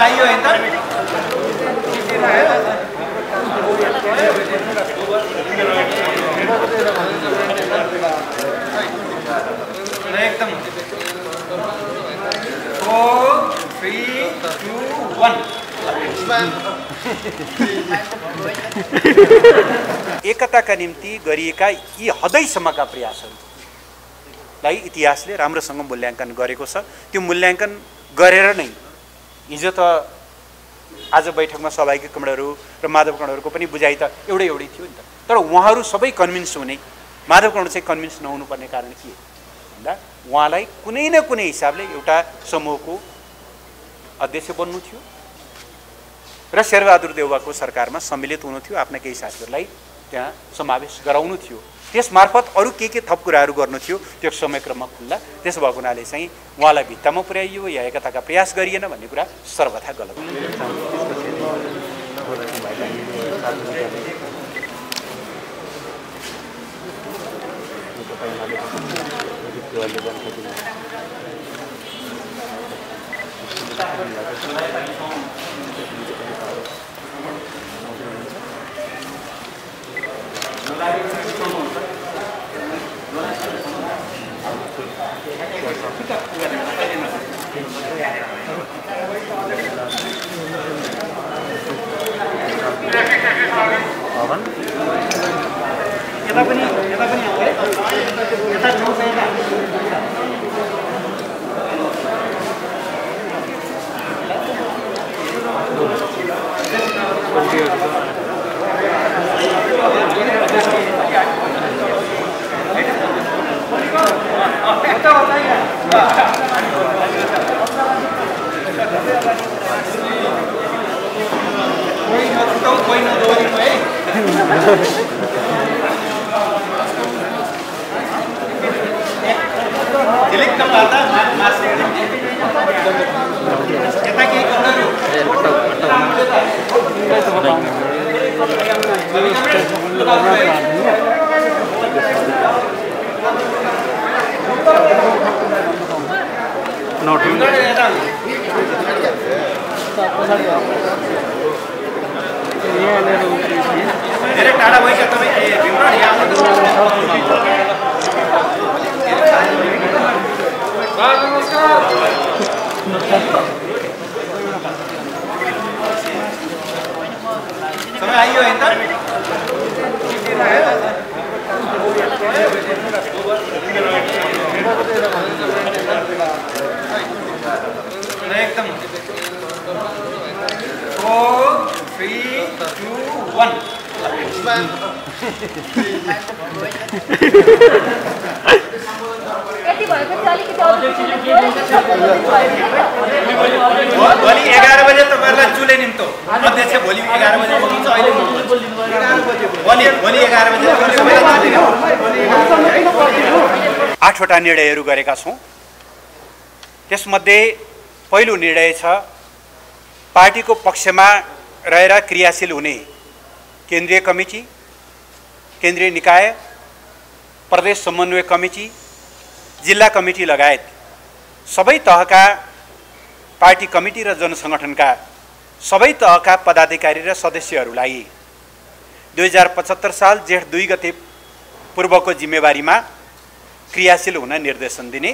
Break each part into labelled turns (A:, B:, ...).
A: आइयो हैन त एकदम 4 3 2 1
B: एकताका निम्ति गरिएका यी हदैसम्मका प्रयासहरूलाई इतिहासले राम्रोसँग मूल्याङ्कन गरेको छ। त्यो मूल्याङ्कन गरेर नै हिजो त आज बैठकमा सहभागी कमरेडहरू र माधव कमरेडहरूको पनि बुझाइ त एउटै थियो नि त। तर उहाँहरू सबै कन्भिन्स हुने, माधव कमरेड चाहिँ कन्भिन्स नहुनुपर्ने कारण के भन्दा उहाँलाई कुनै न कुनै हिसाबले एउटा समूहको अध्यक्ष बन्नु थियो र शेरबहादुर देउवाको सरकारमा सम्मिलित हुनु थियो। आफ्ना केही साथीहरूलाई त्यहाँ समावेश गराउनु थियो। त्यसमार्फत अरू के थप कुराहरू गर्नु थियो, त्यो समयक्रममा खुल्ला। त्यसो भएको हुनाले चाहिँ उहाँलाई भित्तामा पुर्याइयो या एकताका प्रयास गरिएन भन्ने कुरा सर्वथा गलत।
A: समय आइयो हैन त एकदम 4 3 2 1 भोलि 11 बजे तपाईहरुलाई चुले निम्तो अध्यक्ष भोलि 11 बजे बोल्नुहुन्छ। अहिले भोलि 11 बजे
B: 8वटा निर्णयहरू गरेका छौं। त्यसमध्ये पहिलो निर्णय छ पार्टीको पक्षमा रहेर क्रियाशील हुने केन्द्रीय कमिटी, केन्द्रीय निकाय, प्रदेश समन्वय कमिटी, जिल्ला कमिटी लगायत सबै तहका पार्टी कमिटी र जनसंगठनका सबै तहका पदाधिकारी र सदस्यहरूलाई 2075 साल जेठ 2 गते पूर्वको जिम्मेवारीमा क्रियाशील हुन निर्देशन दिने,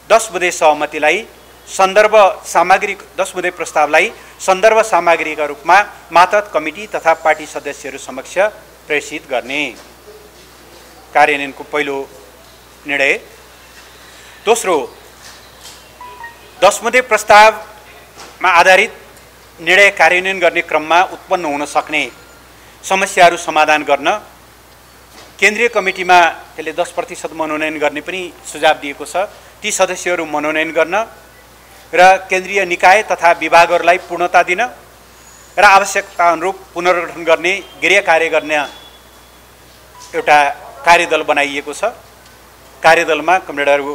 B: 10 बुँदे सहमतिलाई सन्दर्भ सामग्री 10 बुँदे प्रस्तावलाई सन्दर्भ सामग्रीका रूपमा मातहत कमिटी तथा पार्टी सदस्यहरू समक्ष प्रेषित गर्ने कार्यान्वयनको पहिलो निर्णय। दोस्रो, 10 बुँदे प्रस्तावमा आधारित निर्णय कार्यान्वयन गर्ने क्रममा उत्पन्न हुन सक्ने समस्याहरू समाधान गर्न केन्द्रीय कमिटीमा त्यसले 10% मनोनयन गर्ने पनि सुझाव दिएको छ। ती सदस्यहरू मनोनयन गर्न र केन्द्रीय निकाय तथा विभागहरूलाई पूर्णता दिन र आवश्यकता अनुरूप पुनर्गठन गर्ने गृह कार्य गर्ने एउटा कार्यदल बनाइएको छ। कार्यदलमा कमरेडहरू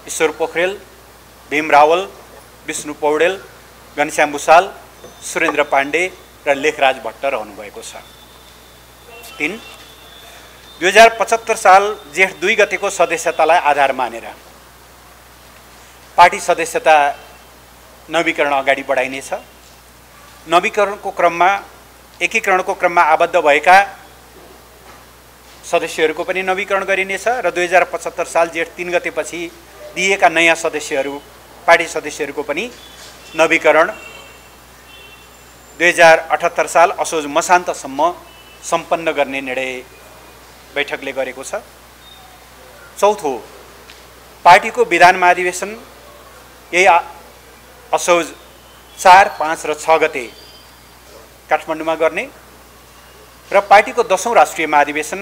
B: ईश्वर पोखरेल, भीम रावल, विष्णु पौडेल, घनश्याम भुसाल, सुरेन्द्र पाण्डे र लेखराज भट्ट रहनुभएको छ। 3, 2075 साल जेठ 2 गतेको सदस्यतालाई आधार मानेर पार्टी सदस्यता नवीकरण अगाडि बढाइनेछ। नवीकरणको क्रममा एकीकरणको क्रममा आबद्ध भएका सदस्यहरूको पनि नवीकरण गरिनेछ र 2075 साल जेठ 3 गतेपछि दिएका नयाँ सदस्यहरू पार्टी सदस्यहरूको पनि नवीकरण 2078 साल असोज मसान्तसम्म सम्पन्न गर्ने निर्णय बैठकले गरेको छ। चौथो, पार्टीको विधान महाधिवेशन यही असोज 4, 5 र 6 गते काठमाडौँमा गर्ने र पार्टीको 10औं राष्ट्रिय महाधिवेशन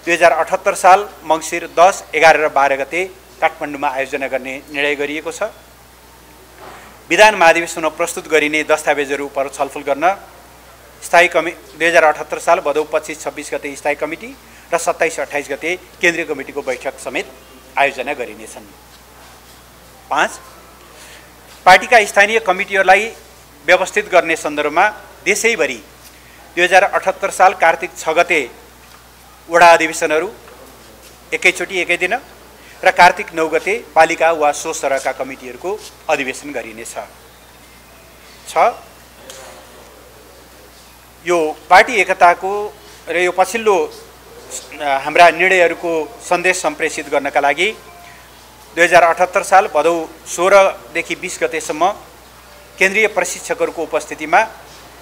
B: 2078 साल मङ्सिर 10, 11 र 12 गते काठमाडौँमा आयोजना गर्ने निर्णय गरिएको छ। विधान महाधिवेशनमा प्रस्तुत गरिने दस्तावेजहरू उप छलफल गर्न स्थायी 2078 साल भदौ 25-26 गते स्थायी कमिटी र 27-28 गते केन्द्रीय कमिटीको बैठक समेत आयोजना गरिनेछन्। 5, पार्टीका स्थानीय कमिटीहरूलाई व्यवस्थित गर्ने सन्दर्भमा देशैभरि 2078 साल कार्तिक 6 गते वडा अधिवेशनहरू एकैचोटि एकै दिन र कार्तिक 9 गते पालिका वा सो सरहका कमिटीहरूको अधिवेशन गरिनेछ। 6, यो पार्टी एकताको र यो पछिल्लो हाम्रा निर्णयहरूको सन्देश सम्प्रेषित गर्नका लागि 2078 साल भदौ 16 देखि 20 गतेसम्म केन्द्रीय प्रशिक्षकहरूको उपस्थितिमा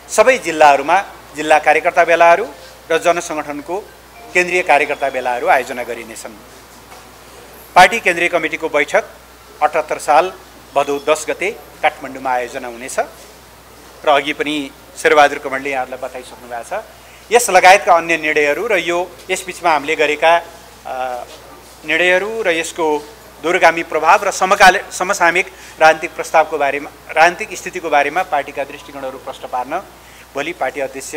B: सबै जिल्लाहरूमा जिल्ला कार्यकर्ता बेलाहरू र जनसङ्गठनको केन्द्रीय कार्यकर्ता बेलाहरू आयोजना गरिनेछन्। पार्टी केन्द्रीय कमिटीको बैठक 78 साल भदौ 10 गते काठमाडौँमा आयोजना हुनेछ र अघि पनि शेरबहादुर कमलले यहाँहरूलाई बताइसक्नु भएको छ। यस लगायतका अन्य निर्णयहरू र यस बीचमा हामीले गरेका निर्णयहरू र यसको दूरगामी प्रभाव र समसामयिक राजनीतिक प्रस्तावको बारेमा राजनीतिक स्थितिको बारेमा पार्टीका दृष्टिकोणहरू प्रश्न पार्न भोलि पार्टी अध्यक्ष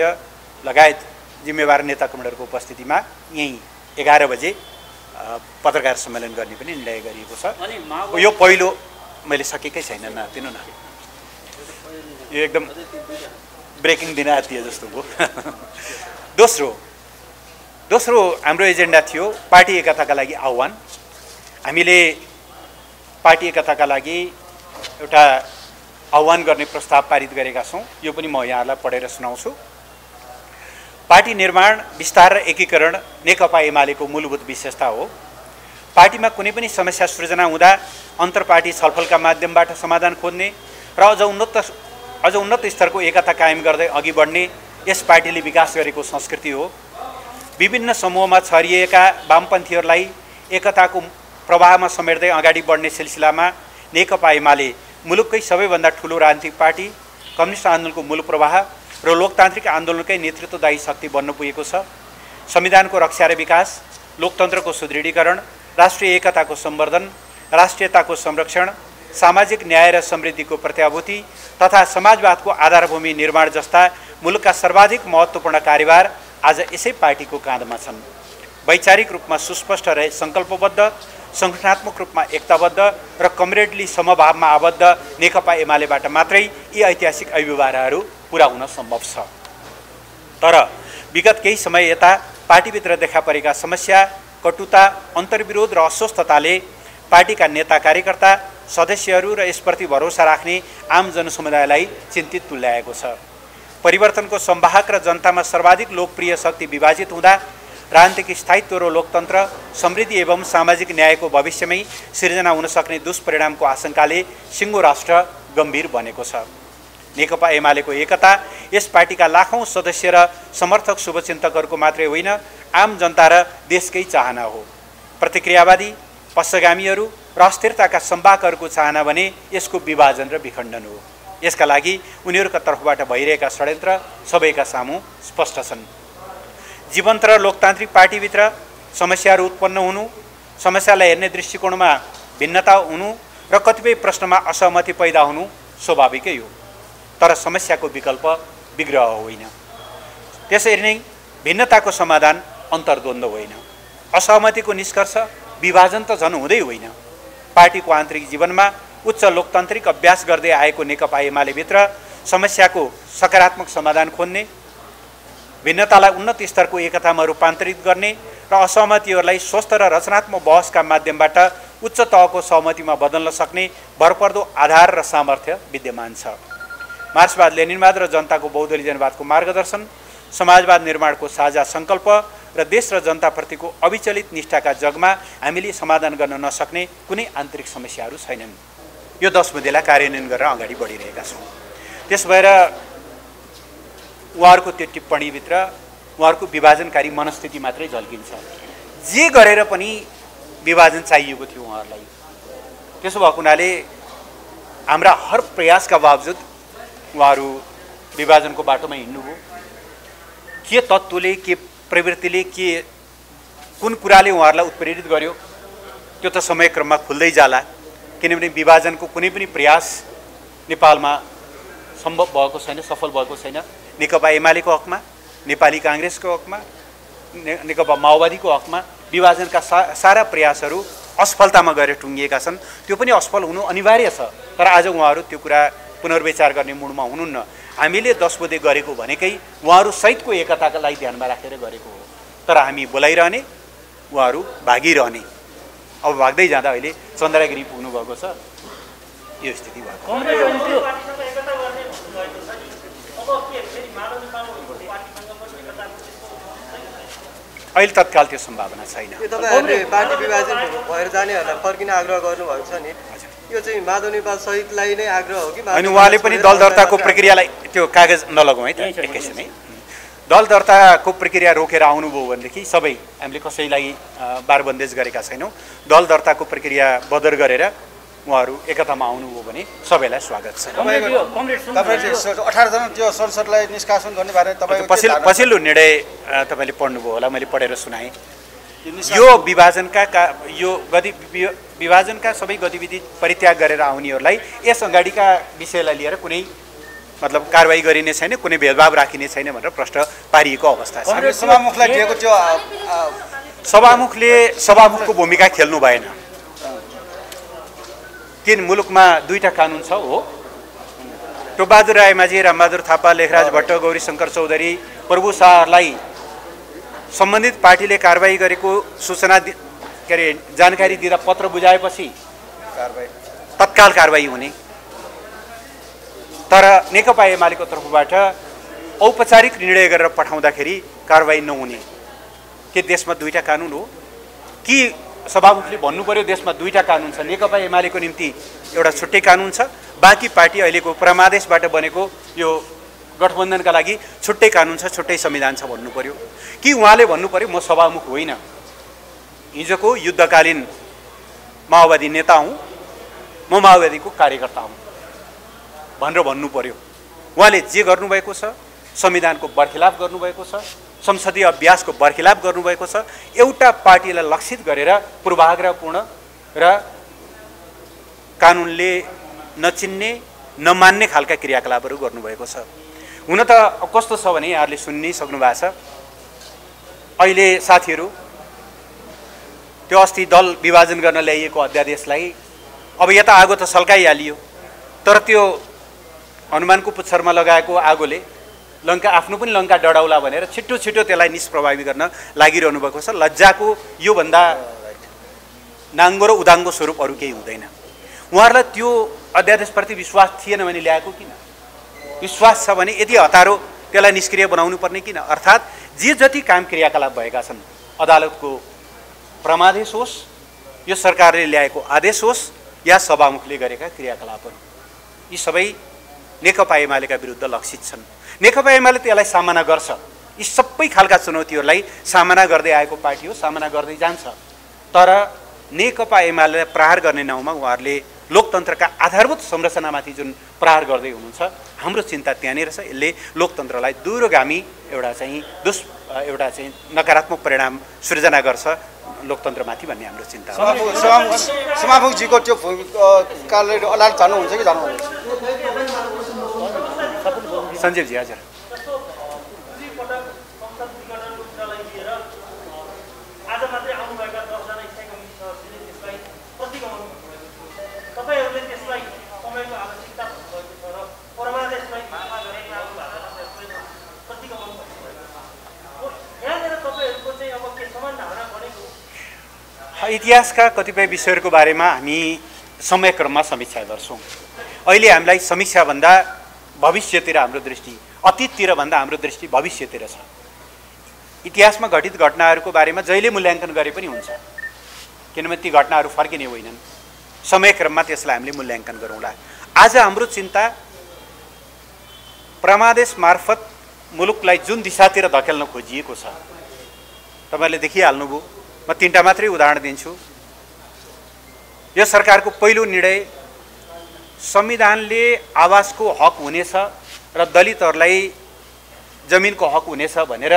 B: लगायत जिम्मेवार नेताकर्मीहरूको उपस्थितिमा यही 11 बजे पत्रकार सम्मेलन गर्ने पनि निर्णय गरिएको छ। यो पहिलो मैले सकेकै छैन नदिनु न, यो एकदम ब्रेकिङ दिन आतियो जस्तो भयो। दोस्रो हाम्रो एजेन्डा थियो पार्टी एकताका लागि आह्वान। हामीले पार्टी एकताका लागि एउटा आह्वान गर्ने प्रस्ताव पारित गरेका छौँ। यो पनि म यहाँहरूलाई पढेर सुनाउँछु। पार्टी निर्माण, विस्तार र एकीकरण नेकपा एमालेको मूलभूत विशेषता हो। पार्टीमा कुनै पनि समस्या सृजना हुँदा अन्तर्पार्टी छलफलका माध्यमबाट समाधान खोज्ने र अझ उन्नत स्तरको एकता कायम गर्दै अघि बढ्ने यस पार्टीले विकास गरेको संस्कृति हो। विभिन्न समूहमा छरिएका वामपन्थीहरूलाई एकताको प्रवाहमा समेट्दै अगाडि बढ्ने सिलसिलामा नेकपा एमाले मुलुककै सबैभन्दा ठुलो राजनीतिक पार्टी, कम्युनिस्ट आन्दोलनको मूल प्रवाह र लोकतान्त्रिक आन्दोलनकै नेतृत्वदायी शक्ति बन्न पुगेको छ। संविधानको रक्षा र विकास, लोकतन्त्रको सुदृढीकरण, राष्ट्रिय एकताको सम्वर्धन, राष्ट्रियताको संरक्षण, सामाजिक न्याय र समृद्धिको प्रत्याभूति तथा समाजवादको आधारभूमि निर्माण जस्ता मुलुकका सर्वाधिक महत्त्वपूर्ण कार्यभार आज यसै पार्टीको काँधमा छन्। वैचारिक रूपमा सुस्पष्ट र सङ्कल्पबद्ध, सङ्गठनात्मक रूपमा एकताबद्ध र कमरेडली समभावमा आबद्ध नेकपा एमालेबाट मात्रै यी ऐतिहासिक अभिभावनाहरू पुरा हुन सम्भव छ। तर विगत केही समय यता पार्टीभित्र देखा परेका समस्या, कटुता, अन्तर्विरोध र अस्वस्थताले पार्टीका नेता कार्यकर्ता, सदस्यहरू र यसप्रति भरोसा राख्ने आम जनसमुदायलाई चिन्तित तुल्याएको छ। परिवर्तनको संवाहक र जनतामा सर्वाधिक लोकप्रिय शक्ति विभाजित हुँदा राजनीतिक स्थायित्व र लोकतन्त्र, समृद्धि एवं सामाजिक न्यायको भविष्यमै सिर्जना हुन सक्ने दुष्परिणामको आशंकाले सिङ्गो राष्ट्र गम्भीर बनेको छ। नेकपा एमालेको एकता यस पार्टीका लाखौं सदस्य र समर्थक शुभचिन्तकहरूको मात्रै होइन, आम जनता र देशकै चाहना हो। प्रतिक्रियावादी, पक्षगामीहरू र अस्थिरताका सम्वाहकहरूको चाहना भने यसको विभाजन र विखण्डन हो। यसका लागि उनीहरूका तर्फबाट भइरहेका षड्यन्त्र सबैका सामु स्पष्ट छन्। जीवन्त र लोकतान्त्रिक पार्टीभित्र समस्याहरू उत्पन्न हुनु, समस्यालाई हेर्ने दृष्टिकोणमा भिन्नता हुनु र कतिपय प्रश्नमा असहमति पैदा हुनु स्वाभाविकै हो। तर समस्याको विकल्प विग्रह होइन। त्यसरी नै भिन्नताको समाधान अन्तर्द्वन्द्व होइन। असहमतिको निष्कर्ष विभाजन त झन् हुँदै होइन। पार्टीको आन्तरिक जीवनमा उच्च लोकतान्त्रिक अभ्यास गर्दै आएको नेकपा एमालेभित्र समस्याको सकारात्मक समाधान खोज्ने, भिन्नतालाई उन्नत स्तरको एकतामा रूपान्तरित गर्ने र असहमतिहरूलाई स्वस्थ र रचनात्मक बहसका माध्यमबाट उच्च तहको सहमतिमा बदल्न सक्ने भरपर्दो आधार र सामर्थ्य विद्यमान छ। मार्क्सवाद लेनिनवाद र जनताको बहुदलीय जनवादको मार्गदर्शन, समाजवाद निर्माणको साझा सङ्कल्प र देश र जनताप्रतिको अविचलित निष्ठाका जगमा हामीले समाधान गर्न नसक्ने कुनै आन्तरिक समस्याहरू छैनन्। यो 10 बुँदेलाई कार्यान्वयन गरेर अगाडि बढिरहेका छौँ। त्यस भएर उहाँहरूको त्यो टिप्पणीभित्र उहाँहरूको विभाजनकारी मनस्थिति मात्रै झल्किन्छ। जे गरेर पनि विभाजन चाहिएको थियो उहाँहरूलाई। त्यसो भएको हुनाले हाम्रा हर प्रयासका बावजुद उहाँहरू विभाजनको बाटोमा हिँड्नुभयो। के तत्त्वले, के प्रवृत्तिले, के कुन कुराले उहाँहरूलाई उत्प्रेरित गर्यो त्यो त समयक्रममा खुल्दै जाला। किनभने विभाजनको कुनै पनि प्रयास नेपालमा सम्भव भएको छैन, सफल भएको छैन। नेकपा एमालेको हकमा, नेपाली काङ्ग्रेसको हकमा, नेकपा माओवादीको हकमा विभाजनका सारा प्रयासहरू असफलतामा गएर टुङ्गिएका छन्। त्यो पनि असफल हुनु अनिवार्य छ। तर आज उहाँहरू त्यो कुरा पुनर्विचार गर्ने मुडमा हुनुहुन्न। हामीले 10 बुँदे गरेको भनेकै उहाँहरू सहितको एकतालाई ध्यानमा राखेर गरेको हो। तर हामी बोलाइरहने, उहाँहरू भागिरहने। अब भाग्दै जाँदा अहिले चन्द्रगिरी पुग्नुभएको छ। यो स्थिति भएको। अहिले तत्काल त्यो सम्भावना छैन।
C: तपाईँहरूले पार्टी विभाजन भएर जानेहरूलाई फर्किन आग्रह गर्नुभएको छ नि, यो चाहिँ माधव नेपाल सहितलाई नै आग्रह हो कि?
B: अनि उहाँले पनि दल दर्ताको प्रक्रियालाई त्यो कागज नलगाउँ है त एकैछिन है। दल दर्ताको प्रक्रिया रोकेर आउनुभयो भनेदेखि सबै हामीले कसैलाई बारबन्देज गरेका छैनौँ। दल दर्ताको प्रक्रिया बदर गरेर उहाँहरू एकतामा आउनुभयो भने सबैलाई स्वागत छ।
D: तपाईँले 18 जना त्यो संसदलाई निष्कासन गर्ने बारे तपाईँ
B: पछिल्लो निर्णय तपाईँले पढ्नुभयो होला, मैले पढेर सुनाएँ। यो विभाजनका सबै गतिविधि परित्याग गरेर आउनेहरूलाई यस अगाडिका विषयलाई लिएर कुनै मतलब कारबाही गरिने छैन, कुनै भेदभाव राखिने छैन भनेर प्रश्न पारिएको अवस्था छ।
D: सभामुखलाई दिएको त्यो
B: सभामुखले सभामुखको भूमिका खेल्नु भएन। किन मुलुकमा 2टा कानुन छ हो, टोपबहादुर रायमाझी, रामबहादुर थापा, लेखराज भट्ट, गौरीशङ्कर चौधरी, प्रभु शाहलाई सम्बन्धित पार्टीले कारबाही गरेको सूचना के अरे जानकारी दिँदा पत्र बुझाएपछि तत्काल कारबाही हुने। तर नेकपा एमालेको तर्फबाट औपचारिक निर्णय गरेर पठाउँदाखेरि कारबाही नहुने। के देशमा 2टा कानुन हो कि सभामुखले भन्नु पर्यो देशमा 2टा कानुन छ, नेकपा एमालेको निम्ति एउटा छुट्टै कानुन छ, बाँकी पार्टी अहिलेको परमादेशबाट बनेको यो गठबन्धनका लागि छुट्टै कानुन छ, छुट्टै संविधान छ भन्नु पर्यो कि उहाँले भन्नु पर्यो म सभामुख होइन, हिजोको युद्धकालीन माओवादी नेता हुँ, म माओवादीको कार्यकर्ता हुँ भनेर भन्नु पर्यो। उहाँले जे गर्नुभएको छ संविधानको बर्खिलाफ गर्नुभएको छ, संसदीय अभ्यासको बर्खिलाफ गर्नुभएको छ, एउटा पार्टीलाई लक्षित गरेर पूर्वाग्रहपूर्ण र कानुनले नचिन्ने नमान्ने खालका क्रियाकलापहरू गर्नुभएको छ। हुन त कस्तो छ भने यहाँहरूले सुन्नै सक्नु भएको छ, अहिले साथीहरू त्यो अस्ति दल विभाजन गर्न ल्याइएको अध्यादेशलाई अब यता आगो त सल्काइहालियो, तर त्यो हनुमानको पुच्छरमा लगाएको आगोले लङ्का आफ्नो पनि लङ्का डढाउला भनेर छिट्टो छिट्टो त्यसलाई निष्प्रभावी गर्न लागिरहनु भएको छ। लज्जाको योभन्दा नाङ्गो र उदाङ्गो स्वरूप अरू केही हुँदैन। उहाँहरूलाई त्यो अध्यादेशप्रति विश्वास थिएन भने ल्याएको किन? विश्वास छ भने यति हतारो त्यसलाई निष्क्रिय बनाउनु पर्ने किन? अर्थात् जे जति काम क्रियाकलाप भएका छन्, अदालतको परमादेश होस्, यो सरकारले ल्याएको आदेश होस् या सभामुखले गरेका क्रियाकलापहरू, यी सबै नेकपा एमालेका विरुद्ध लक्षित छन्। नेकपा एमाले त्यसलाई सामना गर्छ। यी सबै खालका चुनौतीहरूलाई सामना गर्दै आएको पार्टी हो, सामना गर्दै जान्छ। तर नेकपा एमालेलाई प्रहार गर्ने नाउँमा उहाँहरूले लोकतन्त्रका आधारभूत संरचनामाथि जुन प्रहार गर्दै हुनुहुन्छ, हाम्रो चिन्ता त्यहाँनिर छ। यसले लोकतन्त्रलाई दूरगामी एउटा चाहिँ नकारात्मक परिणाम सृजना गर्छ लोकतन्त्रमाथि भन्ने हाम्रो चिन्ता हो।
D: सभामुखजीको त्यो कालले अदालत जानुहुन्छ कि जानुहुन्न?
B: सञ्जीवजी हजुर। इतिहासका कतिपय विषयहरूको बारेमा हामी समयक्रममा समीक्षा गर्छौँ। अहिले हामीलाई समीक्षाभन्दा भविष्यतिर हाम्रो दृष्टि, अतीततिर भन्दा हाम्रो दृष्टि भविष्यतिर छ। इतिहासमा घटित घटनाहरूको बारेमा जहिले मूल्याङ्कन गरे पनि हुन्छ, किनभने ती घटनाहरू फर्किने होइनन्। समयक्रममा त्यसलाई हामीले मूल्याङ्कन गरौँला। आज हाम्रो चिन्ता परमादेश मार्फत मुलुकलाई जुन दिशातिर धकेल्न खोजिएको छ, तपाईँले देखिहाल्नुभयो। म 3टा मात्रै उदाहरण दिन्छु। यो सरकारको पहिलो निर्णय संविधानले आवासको हक हुनेछ र दलितहरूलाई जमिनको हक हुनेछ भनेर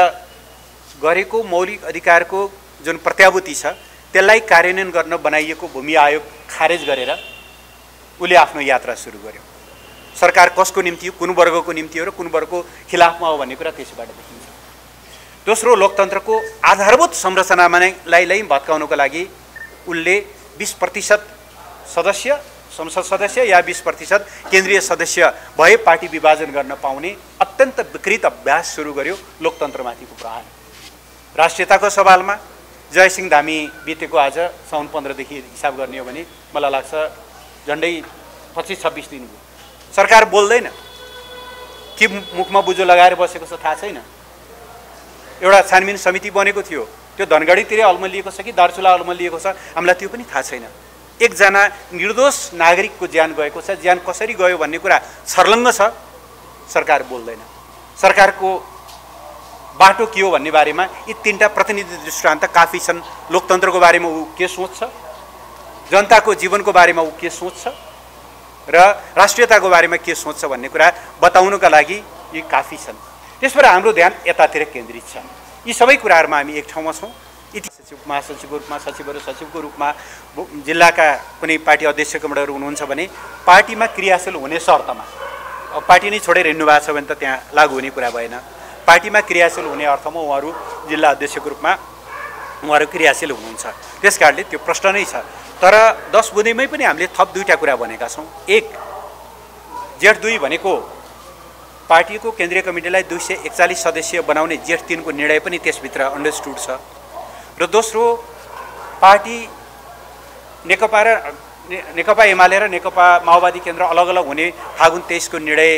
B: गरेको मौलिक अधिकारको जुन प्रत्याभूति छ त्यसलाई कार्यान्वयन गर्न बनाइएको भूमि आयोग खारेज गरेर उसले आफ्नो यात्रा सुरु गर्यो। सरकार कसको निम्ति हो, कुन वर्गको निम्ति हो र कुन वर्गको खिलाफमा हो भन्ने कुरा त्यसैबाट देखिन्छ। दोस्रो, लोकतन्त्रको आधारभूत संरचनालाई भत्काउनको लागि उसले 20% सदस्य, संसद सदस्य या 20% केन्द्रीय सदस्य भए पार्टी विभाजन गर्न पाउने अत्यन्त विकृत अभ्यास सुरु गर्यो लोकतन्त्रमाथिको प्रहार। राष्ट्रियताको सवालमा जयसिंह धामी बितेको आज साउन 15 देखि हिसाब गर्ने हो भने मलाई लाग्छ झन्डै 25-26 दिन भयो। सरकार बोल्दैन कि मुखमा बुझो लगाएर बसेको छ थाहा छैन। एउटा छानबिन समिति बनेको थियो, त्यो धनगढीतिरै अल्मलिएको छ कि दार्चुला अल्मलिएको छ हामीलाई त्यो पनि थाहा छैन। एकजना निर्दोष नागरिकको ज्यान गएको छ, ज्यान कसरी गयो भन्ने कुरा छर्लङ्ग छ, सरकार बोल्दैन। सरकारको बाटो के हो भन्ने बारेमा यी 3टा प्रतिनिधि दृष्टान्त काफी छन्। लोकतन्त्रको बारेमा ऊ के सोच्छ, जनताको जीवनको बारेमा ऊ के सोच्छ र राष्ट्रियताको बारेमा के सोच्छ भन्ने कुरा बताउनुका लागि यी काफी छन्। त्यसबाट हाम्रो ध्यान यतातिर केन्द्रित छ। यी सबै कुराहरूमा हामी एक ठाउँमा छौँ। सचिव, महासचिवको रूपमा, सचिवहरू सचिवको रूपमा, जिल्लाका कुनै पार्टी अध्यक्ष कमान्डरहरू हुनुहुन्छ भने पार्टीमा क्रियाशील हुने शर्तमा, अब पार्टी नै छोडेर हिँड्नु भएको छ भने त त्यहाँ लागू हुने कुरा भएन। पार्टीमा क्रियाशील हुने अर्थमा उहाँहरू जिल्ला अध्यक्षको रूपमा उहाँहरू क्रियाशील हुनुहुन्छ। त्यस कारणले त्यो प्रश्न नै छ। तर 10 बुँदेमै पनि हामीले थप 2टा कुरा भनेका छौँ। एक, जेठ 2 भनेको पार्टीको केन्द्रीय कमिटीलाई 241 सदस्यीय बनाउने जेठ 3 को निर्णय पनि त्यसभित्र अन्डरस्टुड छ। र दोस्रो, पार्टी नेकपा एमाले र नेकपा माओवादी केन्द्र अलग अलग हुने फागुन 23 को निर्णय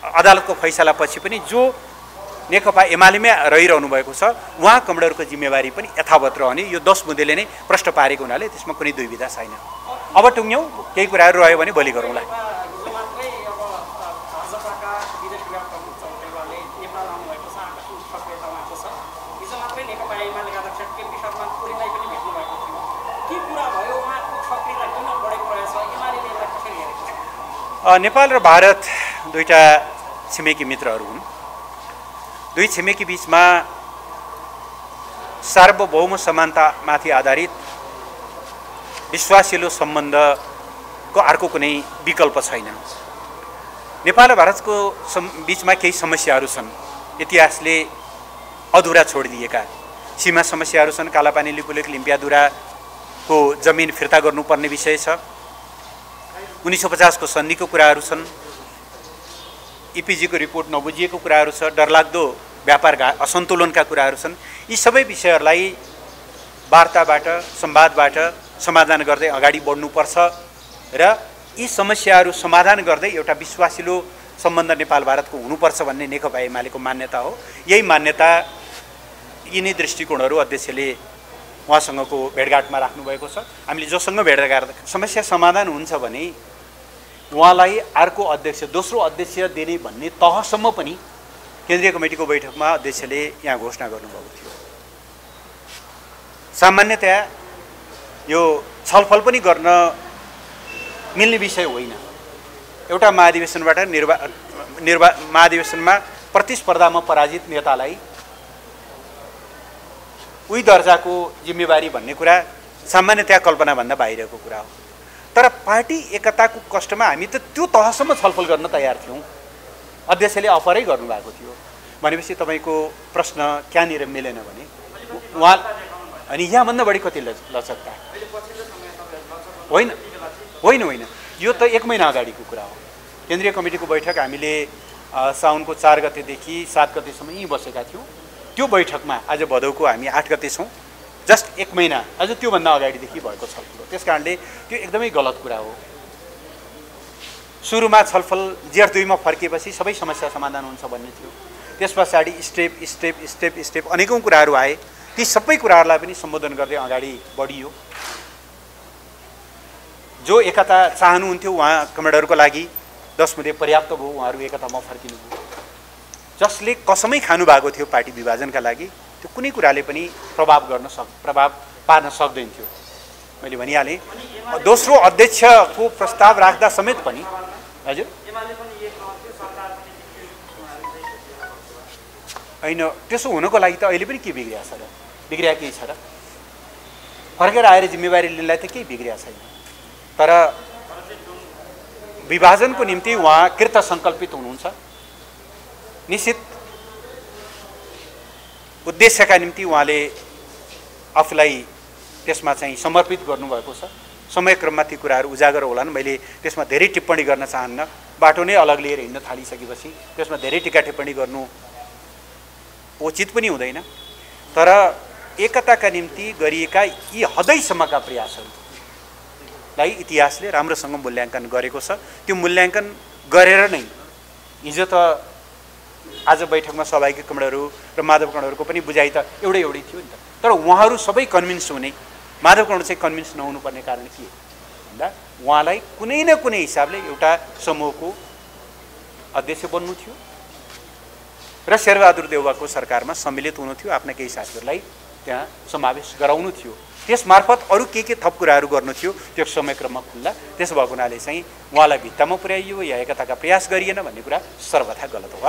B: अदालतको फैसलापछि पनि जो नेकपा एमालेमै रहिरहनु भएको छ उहाँ कमान्डरको जिम्मेवारी पनि यथावत रहने यो 10 बुँदेले नै प्रश्न पारेको हुनाले त्यसमा कुनै दुविधा छैन। अब टुङ्ग्यौँ, केही कुराहरू रह्यो भने भोलि गरौँला। नेपाल र भारत 2टा छिमेकी मित्रहरू हुन्। 2 छिमेकी बीचमा सार्वभौम समानतामाथि आधारित विश्वासिलो सम्बन्धको अर्को कुनै विकल्प छैन। नेपाल र भारतको बीचमा केही समस्याहरू छन्, इतिहासले अधुरा छोडिदिएका सीमा समस्याहरू छन्। कालापानी लिपुलेक लिम्पियाधुराको जमिन फिर्ता गर्नुपर्ने विषय छ। 1950 को सन्धिको कुराहरू छन्। इपिजी को रिपोर्ट नबुझिएको कुराहरू छ। डरलाग्दो व्यापार असन्तुलनका कुराहरू छन्। यी सबै विषयहरूलाई वार्ताबाट, संवादबाट समाधान गर्दै अगाडि बढ्नुपर्छ र यी समस्याहरू समाधान गर्दै एउटा विश्वासिलो सम्बन्ध नेपाल भारतको हुनुपर्छ भन्ने नेकपा एमालेको मान्यता हो। यही मान्यता, यिनै दृष्टिकोणहरू अध्यक्षले उहाँसँगको भेटघाटमा राख्नुभएको छ। हामीले जोसँग भेटघाट समस्या समाधान हुन्छ भने उहाँलाई अर्को अध्यक्ष, दोस्रो अध्यक्ष दिने भन्ने तहसम्म पनि केन्द्रीय कमिटीको बैठकमा अध्यक्षले यहाँ घोषणा गर्नुभएको थियो। सामान्यतया यो छलफल पनि गर्न मिल्ने विषय होइन। एउटा महाधिवेशनबाट महाधिवेशनमा प्रतिस्पर्धामा पराजित नेतालाई उही दर्जाको जिम्मेवारी भन्ने कुरा सामान्यतया कल्पनाभन्दा बाहिरको कुरा हो। तर पार्टी एकताको कष्टमा हामी त त्यो तहसम्म छलफल गर्न तयार थियौँ। अध्यक्षले अफरै गर्नुभएको थियो। भनेपछि तपाईँको प्रश्न कहाँनिर मिलेन भने उहाँ अनि यहाँभन्दा बढी कति लचकता होइन होइन होइन यो त 1 महिना अगाडिको कुरा हो। केन्द्रीय कमिटीको बैठक हामीले साउनको 4 गतेदेखि 7 गतेसम्म यहीँ बसेका थियौँ। त्यो बैठकमा आज भदौको हामी 8 गते छौँ। जस्ट 1 महिना अझ त्योभन्दा अगाडिदेखि भएको छलफल हो। त्यस कारणले त्यो एकदमै गलत कुरा हो। सुरुमा छलफल जेठ 2 मा फर्किएपछि सबै समस्या समाधान हुन्छ भन्ने थियो। त्यस पछाडि स्टेप अनेकौं कुराहरू आए। ती सबै कुराहरूलाई पनि सम्बोधन गर्दै अगाडि बढियो। जो एकता चाहनुहुन्थ्यो उहाँ कमरेडहरूको लागि 10 मध्ये पर्याप्त भयो, उहाँहरू एकतामा फर्किनुभयो। जसले कसमै खानु भएको थियो पार्टी विभाजनका लागि त्यो कुनै कुराले पनि प्रभाव पार्न सक्दैन थियो। मैले भनिहालेँ दोस्रो अध्यक्षको प्रस्ताव राख्दा समेत पनि हजुर हैन त्यसो हुनको लागि त अहिले पनि के बिग्रिया छ र? बिग्रिया केही छ र? फर्केर आएर जिम्मेवारी लिनलाई त केही बिग्रिया छैन। तर विभाजनको निम्ति उहाँ कृत सङ्कल्पित हुनुहुन्छ। निश्चित उद्देश्यका निम्ति उहाँले आफूलाई त्यसमा चाहिँ समर्पित गर्नुभएको छ। समयक्रममा ती कुराहरू उजागर होलान्। मैले त्यसमा धेरै टिप्पणी गर्न चाहन्न। बाटो नै अलग लिएर हिँड्न थालिसकेपछि त्यसमा धेरै टिका टिप्पणी गर्नु उचित पनि हुँदैन। तर एकताका निम्ति गरिएका यी हदैसम्मका प्रयासहरूलाई इतिहासले राम्रोसँग मूल्याङ्कन गरेको छ। त्यो मूल्याङ्कन गरेर नै हिजो त आज बैठकमा सहभागी कमरेडहरू र माधव कमरेडहरूको पनि बुझाइ त एउटै थियो नि त। तर उहाँहरू सबै कन्भिन्स हुने, माधव कमरेड चाहिँ कन्भिन्स नहुनुपर्ने कारण के भन्दा उहाँलाई कुनै न कुनै हिसाबले एउटा समूहको अध्यक्ष बन्नु थियो र शेरबहादुर देउवाको सरकारमा सम्मिलित हुनु थियो। आफ्ना केही साथीहरूलाई त्यहाँ समावेश गराउनु थियो। त्यसमार्फत अरू के थप कुराहरू गर्नु थियो त्यो समयक्रममा खुल्ला। त्यसो भएको हुनाले चाहिँ उहाँलाई भित्तामा पुर्याइयो या एकताका प्रयास गरिएन भन्ने कुरा सर्वथा गलत हो।